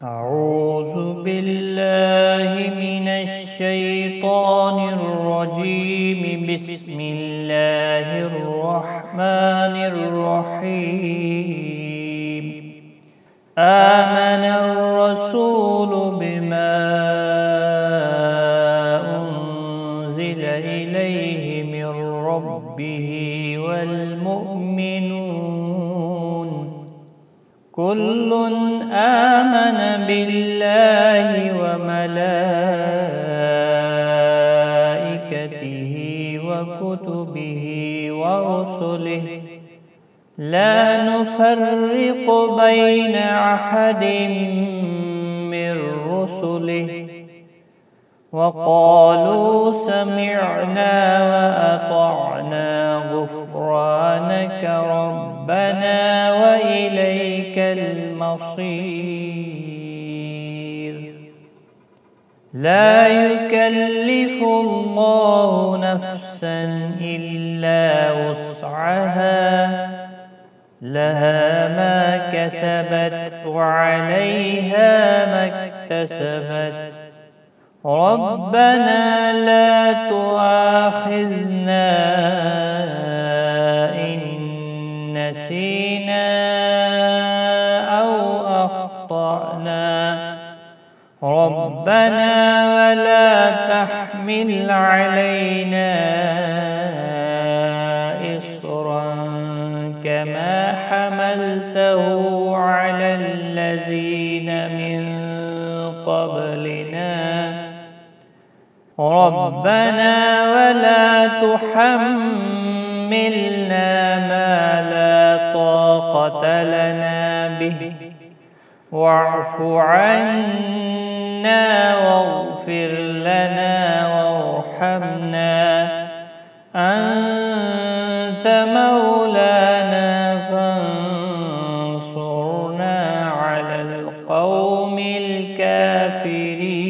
أعوذ بالله من الشيطان الرجيم. بسم الله الرحمن الرحيم. آمن الرسول بما أنزل إليه من ربه والمؤمنون كل آمن بالله وملائكته وكتبه ورسله لا نفرق بين أحد من رسله وقالوا سمعنا وأطعنا غفرانك ربنا وإليك المصير. لا يكلف الله نفسا إلا وسعها، لها ما كسبت وعليها ما اكتسبت. ربنا لا تؤاخذنا إن نسينا أو أخطأنا. ربنا ولا تحمل علينا إصرا كما حملته على الذين من قبلنا. ربنا ولا تحملنا ما لا طاقة لنا به واعف عنا واغفر لنا وارحمنا أنت مولانا فانصرنا على القوم الكافرين.